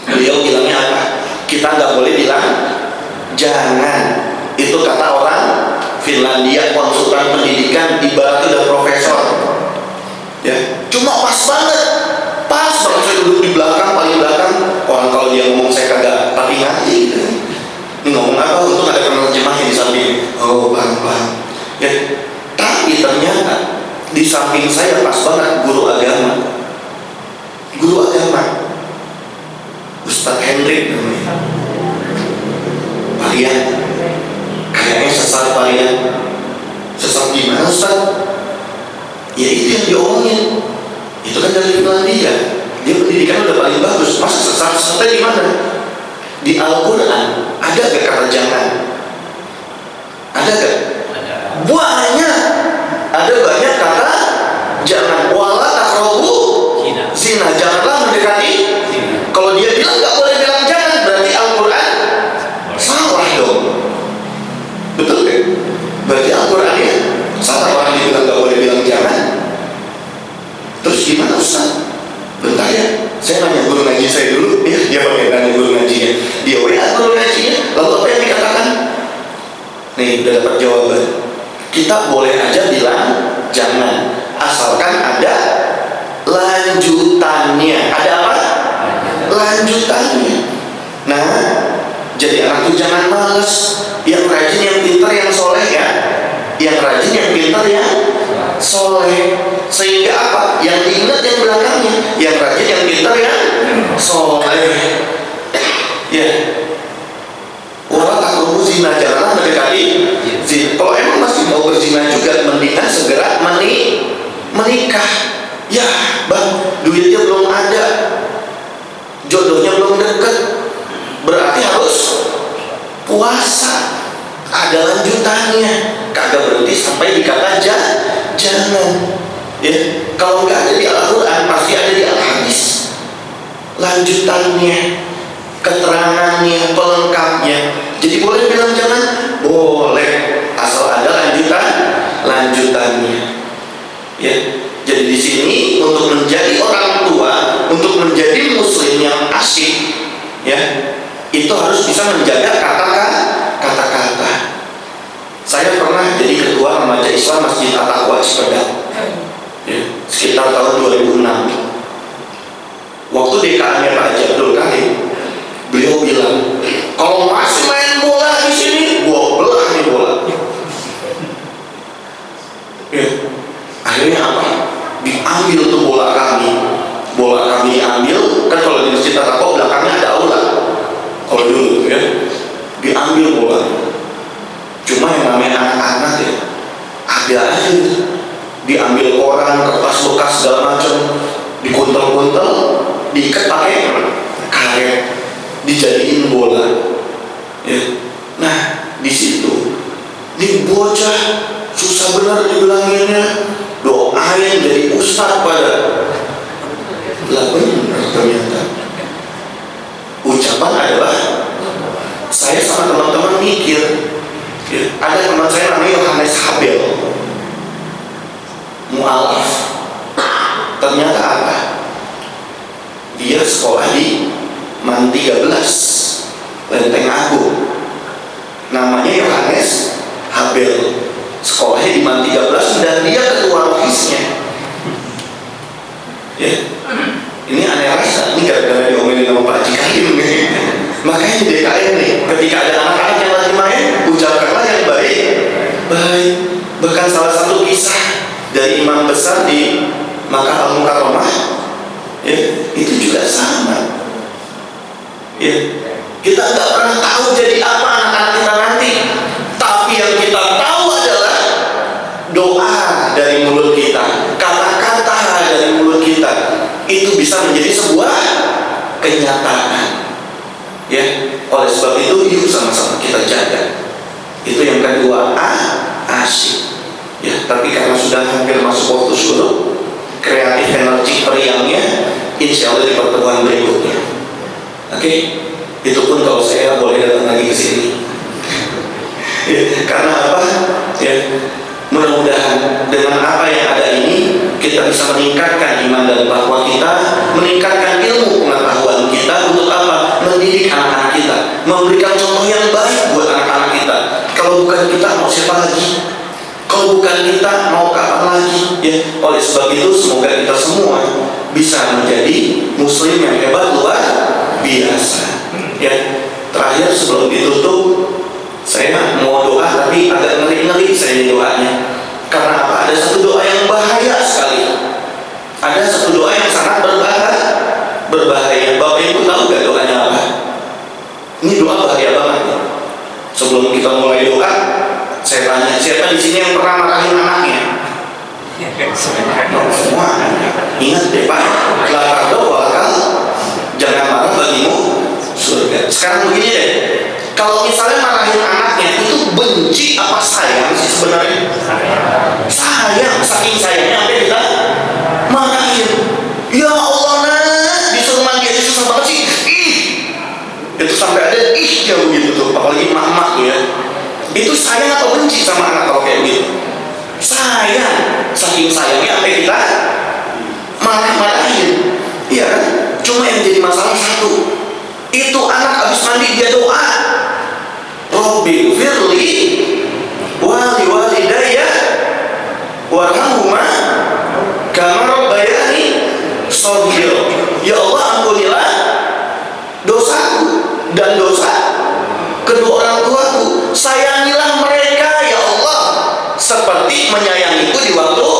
Beliau bilangnya apa? Kita nggak boleh bilang jangan. Itu kata orang Finlandia, konsultan pendidikan, ibaratnya udah profesor. Ya, cuma pas banget saya duduk di belakang, paling belakang. Orang kalau dia ngomong saya kagak tapi ngerti gitu. Ini ngomong apa? Untung ada penerjemahnya di samping. Oh, paham. Ya, tapi ternyata di samping saya pas banget guru agama. Ustadz Hendrik namanya. Parian. Kayaknya sesat parian. Sesat gimana Ustadz? Ya itu yang diomongin. Itu kan dari Finlandia. Dia pendidikan udah paling bagus. Masa sesatnya di mana? Di Al-Quran ada gak kata jangan? Ada gak? Banyak. Ada banyak kata jangan. Wala taqrabu zina. Janganlah mendekati. Kalau dia bilang gak boleh bilang jangan, berarti Al-Quran salah dong. Betul kan? Berarti Al-Qurannya salah. Orang dia bilang gak boleh bilang jangan. Terus gimana Ustaz? Bentar ya, saya nanya guru ngaji saya dulu. Ya, dia pakai nanya guru ngajinya. Dia WA guru ngajinya. Lalu apa yang dikatakan? Nih, udah dapat jawaban. Kita boleh aja bilang jangan, asalkan ada lanjutannya. Ada apa? Lanjutannya. Nah, jadi anak tuh jangan males. Yang rajin, yang pintar, yang soleh ya. Yang rajin, yang pintar, yang soleh. Sehingga apa? Yang diingat yang belakangnya. Yang rajin, yang pintar, yang soleh. Ya. Wala taqrabu zina, janganlah mendekati zina. Kalau emang masih mau berzina juga, mendingan segera menikah. Ya, bang, duitnya belum ada, jodohnya belum deket, berarti harus puasa. Ada lanjutannya, kagak berhenti sampai dikata jangan. Ya, kalau nggak ada di Al-Quran pasti ada di Al-Hadis. Lanjutannya, keterangannya, pelengkapnya. Jadi boleh bilang jangan? Boleh, asal ada lanjutannya. Ya, jadi di sini untuk menjadi orang tua, untuk menjadi muslim yang asyik, ya, itu harus bisa menjaga kata-kata. Saya pernah jadi ketua remaja Islam Masjid At-Taqwa Cipedang, ya, sekitar tahun 2006. Waktu DKA-nya Pak Haji Abdul Karim, beliau bilang, kalau masih main bola di sini, gua belah nih bola. Ya, akhirnya apa? Diambil tuh bola kami diambil. Kan kalau di Masjid At-Taqwa belakangnya ada aula. Kalau dulu, ya, diambil bola. Cuma yang namanya anak-anak ya, ada aja diambil koran, kertas bekas segala macam, dikuntel-kuntel, diikat pakai karet, dijadiin bola. Ya. Nah, di situ, di bocah susah benar dibilanginnya, doain jadi ustaz pada. Lah benar ternyata. Ucapan adalah, saya sama teman-teman mikir. Ya, ada teman saya namanya Yohanes Habel, mu'alaf. Ternyata apa? Dia sekolah di Man 13 Lenteng Agung. Namanya Yohanes Habel, sekolahnya di Man 13 dan dia ketua rohisnya. Ya, ini aneh rasa. Ini gara-gara diomelin sama Pak Haji Karim nih. Makanya di DKM nih, ketika ada anak-anak yang lagi main, ucapkanlah yang baik. Bahkan salah satu kisah dari imam besar di Makkah Al-Mukarramah, ya, itu juga sama. Ya, kita nggak pernah tahu jadi apa anak-anak kita nanti, tapi yang kita tahu adalah doa dari mulut kita, kata-kata dari mulut kita, itu bisa menjadi sebuah kenyataan. Ya, oleh sebab itu yuk sama-sama kita jaga. Itu yang kedua, asyik. Ya, tapi karena sudah hampir masuk waktu syuruk, kreatif energi periangnya insya Allah di pertemuan berikutnya. Oke, itu pun kalau saya boleh datang lagi ke sini. Ya, karena apa? Ya, mudah-mudahan dengan apa yang ada ini kita kita bisa meningkatkan iman dan takwa kita, meningkatkan ilmu pengetahuan kita untuk apa? Mendidik anak-anak kita, memberikan contoh yang baik buat anak-anak kita. Kalau bukan kita mau siapa lagi? Kalau bukan kita mau kapan lagi? Ya, oleh sebab itu semoga kita semua bisa menjadi muslim yang hebat luar biasa. Ya, terakhir sebelum ditutup, saya mau doa tapi agak ngeri-ngeri saya di doanya. Karena apa? Ada satu doa yang bahaya sekali. Ada satu doa yang sangat berbahaya. Bapak Ibu tahu gak doanya apa? Ini doa bahaya banget. Sebelum kita mulai doa, saya tanya, siapa di sini yang pernah marahin anaknya? Semua. Ingat deh Pak, la tardawakal, jangan marah bagimu surga. Sekarang begini deh, kalau misalnya marahin anaknya itu benci apa sayang sih sebenarnya? Sayang, saking sayangnya sampai kita marahin. Ya Allah nak, disuruh mandi aja susah banget sih. Itu sampai ada ihnya begitu tuh, apalagi emak-emak tuh ya. Itu sayang atau benci sama anak kalau kayak begitu? Sayang, saking sayangnya sampai kita marah-marahin. Iya kan? Cuma yang jadi masalah satu, itu anak habis mandi dia doa, Robbi firli wali walidayya warhamhuma kama rabbayani shaghira. Ya Allah, ampunilah dosaku dan dosa kedua orang tuaku, sayangilah mereka ya Allah seperti menyayangiku di waktu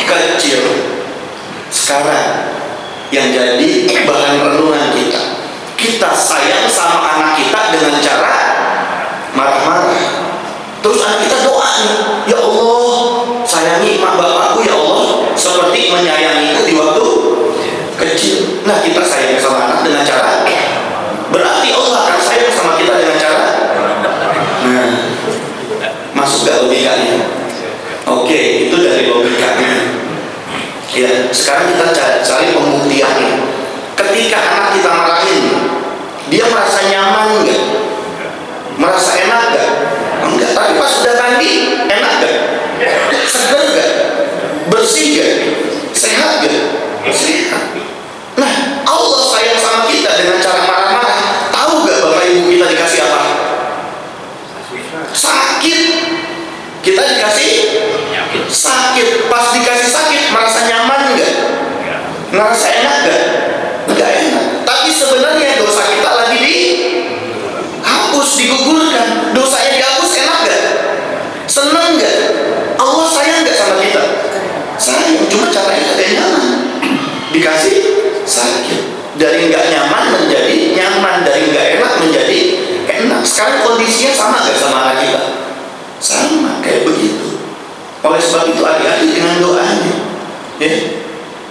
kecil. Sekarang yang jadi bahan renungan kita sayang sama anak kita dengan cara marah-marah. Terus anak kita doa nih, ya Allah sayangi emak bapakku ya Allah seperti menyayangiku di waktu kecil. Nah, kita sayang sama anak dengan cara, berarti Allah akan sayang sama kita dengan cara, nah, masuk gak logikanya? Oke, itu dari logikanya. Ya, sekarang kita cari pembuktiannya. Ketika anak kita marahin, dia merasa nyaman nggak? Merasa enak nggak? Enggak. Tapi pas sudah mandi, enak nggak? Segar nggak? Bersih nggak? Sehat nggak? Sehat. Nah, Allah sayang sama kita dengan cara marah-marah. Tahu nggak Bapak Ibu kita dikasih apa? Sakit. Kita dikasih sakit. Pas dikasih sakit, merasa nyaman nggak? Merasa enak nggak? Nggak enak. Tapi sebenarnya dosa kita lagi dihapus, digugurkan. Dosanya dihapus, enak nggak? Seneng nggak? Allah sayang nggak sama kita? Sayang, cuma caranya ada nyaman. Dikasih sakit. Dari nggak nyaman menjadi nyaman, dari nggak enak menjadi enak. Sekarang kondisinya sama nggak sama anak kita? Sama, kayak begitu. Oleh sebab itu hati-hati dengan doanya. Ya.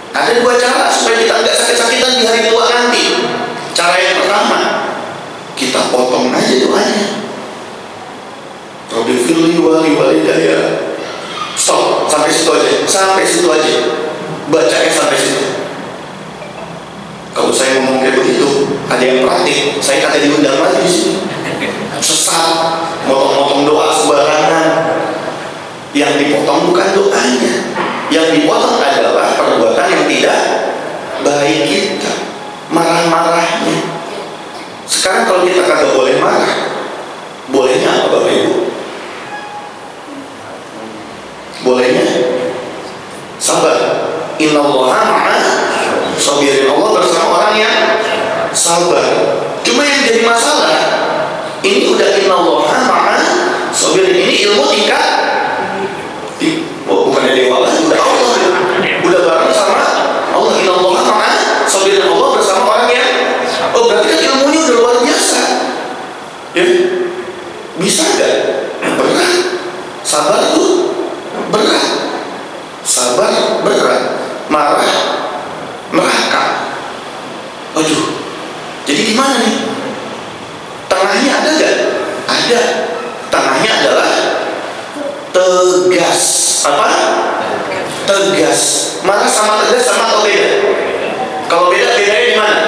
Ada dua cara supaya kita nggak sakit-sakitan di hari tua nanti. Cara yang pertama, kita potong aja doanya. Robbi firli wali walidayya. Stop, sampai situ aja. Sampai situ aja. Bacanya sampai situ. Kalau saya ngomong kayak begitu, ada yang praktik, saya kata diundang lagi di sini. Sesat, motong-motong doa sembarangan. Yang dipotong bukan doanya, yang dipotong adalah perbuatan yang tidak baik kita, marah-marahnya. Sekarang kalau kita kagak boleh marah, bolehnya apa Bapak Ibu? Bolehnya sabar. Innallaha ma'a sabirin. Allah bersama orang yang sabar. Cuma yang jadi masalah, ini udah innallaha ma'a sabirin, ini ilmu tingkat, bukannya dewa lagi, udah Allah, udah bareng sama Allah. Innallaha ma'a sabirin, Allah bersama orang yang, oh berarti kan ilmunya udah luar biasa. Ya, bisa gak? Berat. Sabar tuh berat. Sabar berat. Marah neraka. Aduh, jadi gimana nih? Tengahnya ada gak? Ada. Tengahnya adalah tegas. Apa? Tegas. Marah sama tegas sama atau beda? Kalau beda, bedanya di mana?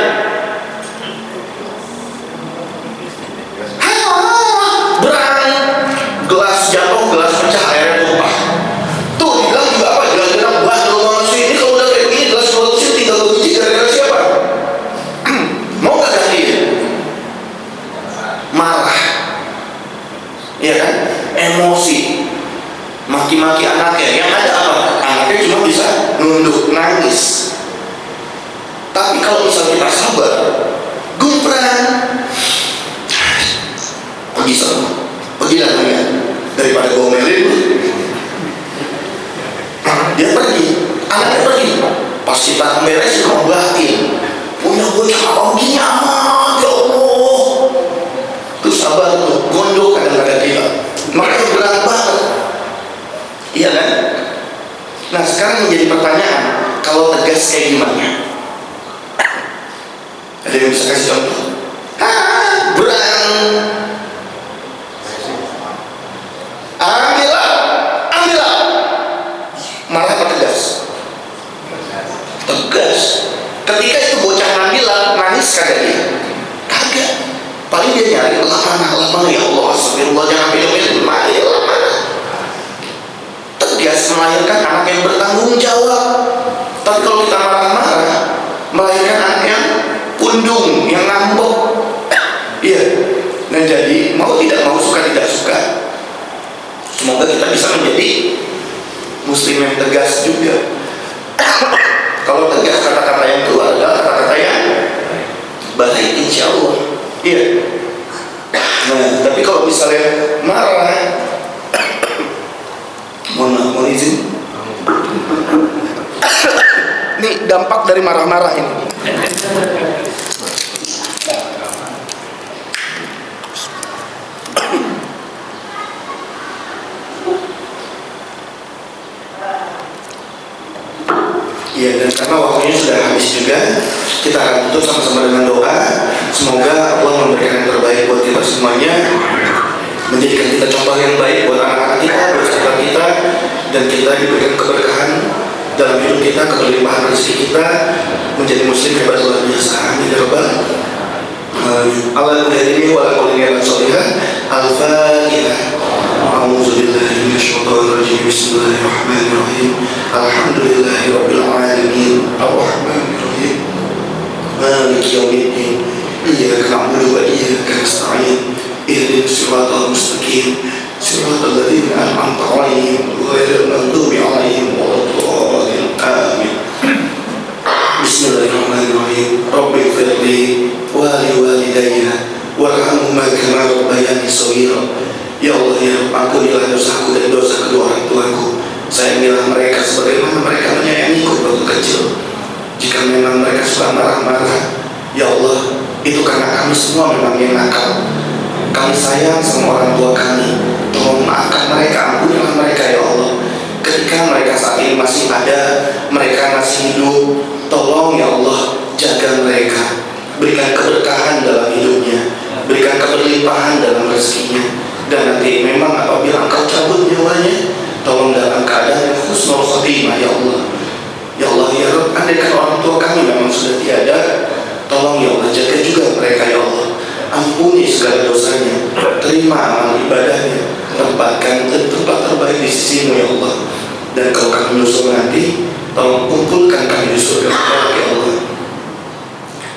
Berang, gelas jatuh, gelas pecah, airnya tumpah. Tuh dibilang juga apa? Bilang-bilang bandel banget sih. Iya kan? Emosi, maki-maki anaknya, yang ada apa? Anaknya cuma bisa nunduk, nangis. Tapi kalau misal kita sabar, gumpran, pergi sana, pergilah kalian, daripada gomelin, dia pergi, anaknya pergi. Pas kita beres, ngobatin, punya bocah apa begini amat, ya Allah. Tuh sabar tuh, gondok kadang-kadang kita, makanya berat banget, iya kan? Nah sekarang menjadi pertanyaan, kalau tegas kayak gimana? Ada yang bisa kasih contoh? Berang, ambillah, marah apa tegas? Tegas. Ketika itu bocah ngambillah, nangis kagak dia? Kagak. Paling dia nyari lah mana ya Allah, astagfirullah, jangan pilih-pilih, lah mana? Tegas melahirkan anak yang bertanggung jawab. Tapi kalau kita marah-marah, melahirkan anak yang pundung, yang ngambek. Iya. Nah jadi mau tidak mau, suka tidak suka, semoga kita bisa menjadi muslim yang tegas juga. Kalau tegas, kata-kata yang keluar adalah kata-kata yang baik, insya Allah. Iya. Nah tapi kalau misalnya marah, mohon izin, ini dampak dari marah-marah ini. Iya, dan karena waktunya sudah habis juga, kita akan tutup sama-sama dengan doa. Semoga Allah memberikan yang terbaik buat kita semuanya, menjadikan kita contoh yang baik buat anak-anak kita, buat saudara kita, dan kita diberikan keberkahan dalam hidup kita, keberlimpahan rezeki kita, menjadi muslim hebat luar biasa. Amin ya rabbal alamin. Ala kulli wa ala kulli ni'matin shalihah. Al-Fatihah. A'udzu billahi minasyaitonir rajim. Bismillahirrahmanirrahim. Alhamdulillahirabbil alamin. Arrahmanir rahim. Maliki yaumiddin. Iyyaka na'budu wa iyyaka nasta'in. Ihdinas siratal mustaqim. Siratal ladzina an'amta 'alaihim ghairil maghdubi 'alaihim waladdallin. Amin. Bismillahirrahmanirrahim. Rabbighfirli wa liwalidayya warhamhuma kama rabbayani shaghira. Ya Allah, ya Rabb, ampunilah dosaku dan dosa kedua orang tuaku. Sayangilah mereka sebagaimana mereka menyayangiku waktu kecil. Jika memang mereka suka marah-marah, ya Allah, itu karena kami semua memang yang nakal. Kami sayang sama orang tua kami. Tolong maafkan mereka, ampunilah mereka ya Allah. Ketika mereka saat ini masih ada, mereka masih hidup, tolong ya Allah, jaga mereka. Berikan keberkahan dalam hidupnya, berikan keberlimpahan dalam rezekinya. Dan nanti memang apabila engkau cabut nyawanya, tolong dalam keadaan husnul khotimah ya Allah. Ya Allah ya Rabb, andaikan orang tua kami memang sudah tiada, tolong ya Allah, jaga juga mereka ya Allah. Ampuni segala dosanya, terima amal ibadahnya, tempatkan tempat terbaik di sisimu ya Allah. Dan kalau kami menyusul nanti, tolong kumpulkan kami di surga ya Allah.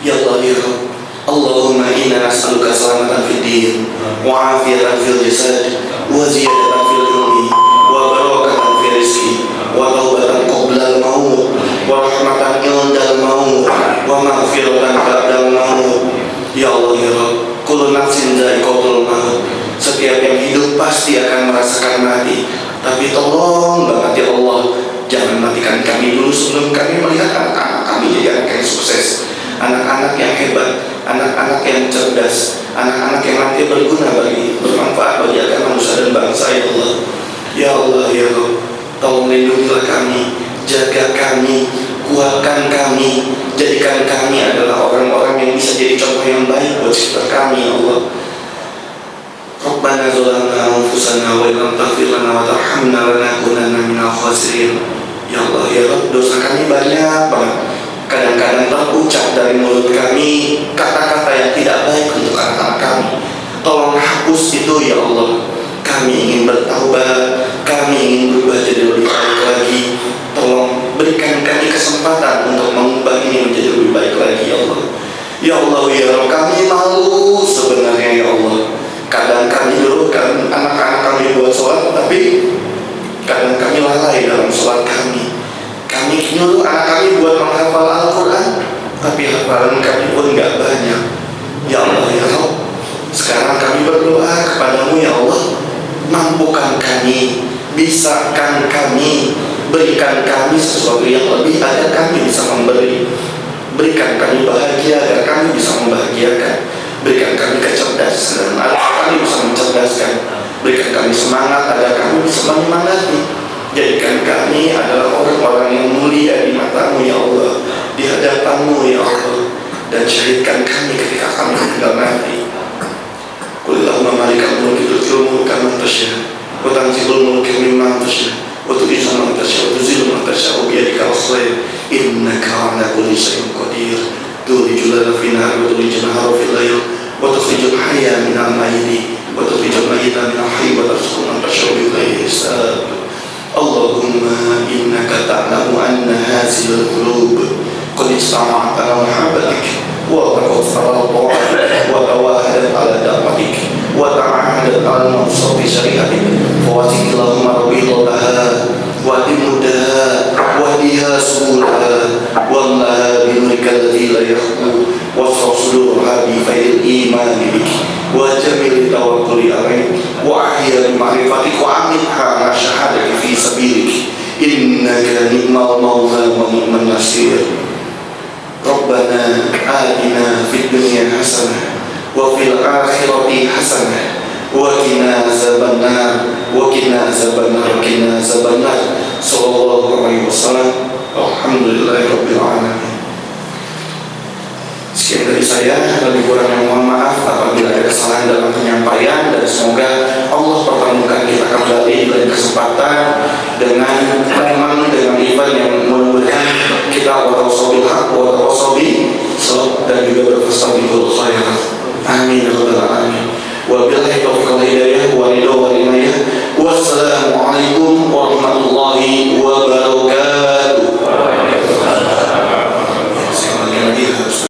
Ya Allah ya Rabb, Allahumma inna nas'aluka salamatan fid din wa afiyatan fil jasad wa ziyadatan fil ilmi wa barakatan fil rizqi wa taubatan qabla al-maut wa rahmatan indal maut wa maghfiratan ba'dal maut. Ya Allah ya Rabb, kullu nafsin dha'iqatul maut. Setiap yang hidup pasti akan merasakan mati. Tapi tolong banget ya Allah, jangan matikan kami dulu sebelum kami melihat anak-anak kami jadi anak yang sukses, anak-anak yang hebat, anak-anak yang cerdas, anak-anak yang nanti bermanfaat bagi agama manusia dan bangsa ya Allah. Ya Allah ya Rabb, tolong lindungilah kami, jaga kami, kuatkan kami, jadikan kami adalah orang-orang yang bisa jadi contoh yang baik buat sekitar kami ya Allah. Rabbana zalamna anfusana wa illam taghfir lana wa tarhamna lanakunanna minal khasirin. Ya Allah ya Rabb, dosa kami banyak banget. Kadang-kadang terucap dari mulut kami kata-kata yang tidak baik untuk anak-anak kami. Tolong hapus itu ya Allah. Kami ingin bertaubat, kami ingin berubah jadi lebih baik lagi. Tolong berikan kami kesempatan untuk mengubah ini menjadi lebih baik lagi ya Allah. Ya Allah ya Rabb, kami malu sebenarnya ya Allah. Kadang kami dulu kan anak bisakan kami, berikan kami sesuatu yang lebih agar kami bisa memberi. Berikan kami bahagia agar kami bisa membahagiakan. Berikan kami kecerdasan agar kami bisa mencerdaskan. Berikan kami semangat agar kami bisa menyemangati. Jadikan kami adalah orang-orang yang mulia di mata-Mu ya Allah, di hadapan-Mu ya Allah. Dan syahidkan kami ketika kami meninggal nanti. Qul Allahumma malikal mulki tu'til mulka man tasya' wa tanzilul mulka mimman tasya' wa tu'izzu man tasya' wa tuzillu man tasya' bi yadikal khair innaka 'ala kulli syai'in qadir. Tulijul laila fin nahar wa tulijul nahara fil lail wa tukhrijul hayya minal mayyiti wa tukhrijul mayyita minal hayy wa tarzuqu man tasya' bi ghairi hisab. Allahumma innaka ta'lamu anna hazil qulub qad istama'at ala mahabbatik wa taqat ala ta'atik wa tawahadat ala da'watik wa ta'ahadat ala nafsati syari'atik fawatik Allahumma rabbidaha wa dimudaha wa diha subulaha wallaha binurika alladhi la yakhbu wa sudurha bi faidil iman bik wa jamil tawakkuli alaik wa ahya bi ma'rifatik wa amitha ala syahadati fi sabilik innaka ni'mal mawla wa ni'man nasir. Rabbana atina fid dunya hasanah wa fil akhirati hasanah wa qina azabannar wa qina azabannar wa qina azabannar. Sallallahu alaihi wasallam. Alhamdulillahirabbil alamin. Sekian dari saya, lebih kurang yang mohon maaf apabila ada kesalahan dalam penyampaian, dan semoga Allah pertemukan kita kembali di lain kesempatan dengan event yang mudah-mudahan kita watawassabil haq wa watawassabil dan juga berfastabiqul khairat. Amin ya rabbal alamin. Wa billahi taufiq wal hidayah.